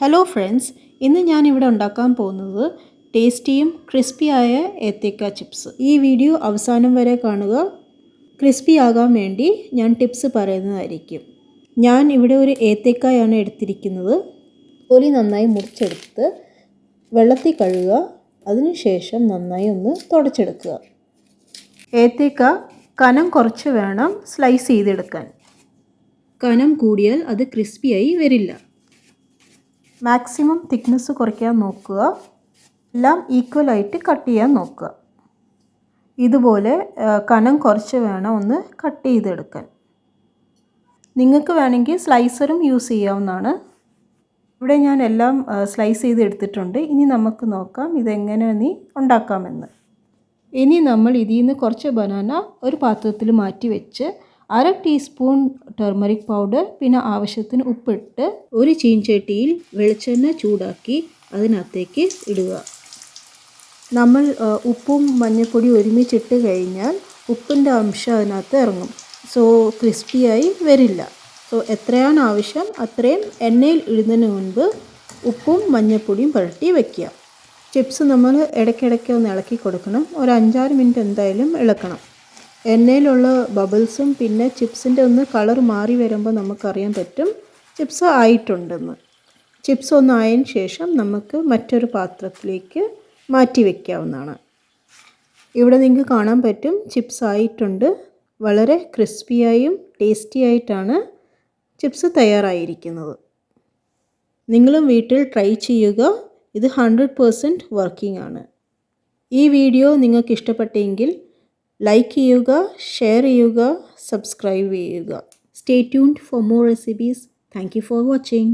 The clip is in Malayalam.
ഹലോ ഫ്രണ്ട്സ്, ഇന്ന് ഞാൻ ഇവിടെ ഉണ്ടാക്കാൻ പോകുന്നത് ടേസ്റ്റിയും ക്രിസ്പിയായ ഏത്തക്ക ചിപ്സ്. ഈ വീഡിയോ അവസാനം വരെ കാണുക. ക്രിസ്പി ആകാൻ വേണ്ടി ഞാൻ ടിപ്സ് പറയുന്നതായിരിക്കും. ഞാൻ ഇവിടെ ഒരു ഏത്തക്കായാണ് എടുത്തിരിക്കുന്നത്. തൊലി നന്നായി മുറിച്ചെടുത്ത് വെള്ളത്തിൽ കഴുകുക. അതിനുശേഷം നന്നായി ഒന്ന് തുടച്ചെടുക്കുക. ഏത്തക്ക കനം കുറച്ച് വേണം സ്ലൈസ് ചെയ്തെടുക്കാൻ. കനം കൂടിയാൽ അത് ക്രിസ്പിയായി വരില്ല. മാക്സിമം തിക്നെസ് കുറയ്ക്കാൻ നോക്കുക. എല്ലാം ഈക്വലായിട്ട് കട്ട് ചെയ്യാൻ നോക്കുക. ഇതുപോലെ കനം കുറച്ച് വേണം ഒന്ന് കട്ട് ചെയ്തെടുക്കാൻ. നിങ്ങൾക്ക് വേണമെങ്കിൽ സ്ലൈസറും യൂസ് ചെയ്യാവുന്നതാണ്. ഇവിടെ ഞാൻ എല്ലാം സ്ലൈസ് ചെയ്ത് എടുത്തിട്ടുണ്ട്. ഇനി നമുക്ക് നോക്കാം ഇതെങ്ങനെ ഉണ്ടാക്കാമെന്ന്. ഇനി നമ്മൾ ഇതിൽ നിന്ന് കുറച്ച് ബനാന ഒരു പാത്രത്തിൽ മാറ്റി വെച്ച് 1/2 ടീസ്പൂൺ ടർമറിക് പൗഡർ, പിന്നെ ആവശ്യത്തിന് ഉപ്പിട്ട് ഒരു ചീൻചട്ടിയിൽ വെളിച്ചെണ്ണ ചൂടാക്കി അതിനകത്തേക്ക് ഇടുക. നമ്മൾ ഉപ്പും മഞ്ഞൾപ്പൊടി ഒരുമിച്ചിട്ട് കഴിഞ്ഞാൽ ഉപ്പിൻ്റെ അംശം അതിനകത്ത് ഇറങ്ങും. സോ ക്രിസ്പിയായി വരില്ല. സോ എത്രയാണ് ആവശ്യം അത്രയും എണ്ണയിൽ ഇടുന്നതിന് മുൻപ് ഉപ്പും മഞ്ഞൾപ്പൊടിയും പുരട്ടി വയ്ക്കുക. ചിപ്സ് നമ്മൾ ഇടയ്ക്കിടയ്ക്ക് ഒന്ന് ഇളക്കി കൊടുക്കണം. ഒരു 5-6 മിനിറ്റ് എന്തായാലും ഇളക്കണം. എണ്ണയിലുള്ള ബബിൾസും പിന്നെ ചിപ്സിൻ്റെ ഒന്ന് കളർ മാറി വരുമ്പോൾ നമുക്കറിയാൻ പറ്റും ചിപ്സ് ആയിട്ടുണ്ടെന്ന്. ചിപ്സ് ഒന്ന് ആയതിന് ശേഷം നമുക്ക് മറ്റൊരു പാത്രത്തിലേക്ക് മാറ്റി വയ്ക്കാവുന്നതാണ്. ഇവിടെ നിങ്ങൾക്ക് കാണാൻ പറ്റും ചിപ്സ് ആയിട്ടുണ്ട്. വളരെ ക്രിസ്പിയായും ടേസ്റ്റി ആയിട്ടാണ് ചിപ്സ് തയ്യാറായിരിക്കുന്നത്. നിങ്ങളും വീട്ടിൽ ട്രൈ ചെയ്യുക. ഇത് 100% വർക്കിംഗ് ആണ്. ഈ വീഡിയോ നിങ്ങൾക്ക് ഇഷ്ടപ്പെട്ടെങ്കിൽ ലൈക്ക് ചെയ്യുക, ഷെയർ ചെയ്യുക, സബ്സ്ക്രൈബ് ചെയ്യുക. Stay tuned for more recipes. Thank you for watching.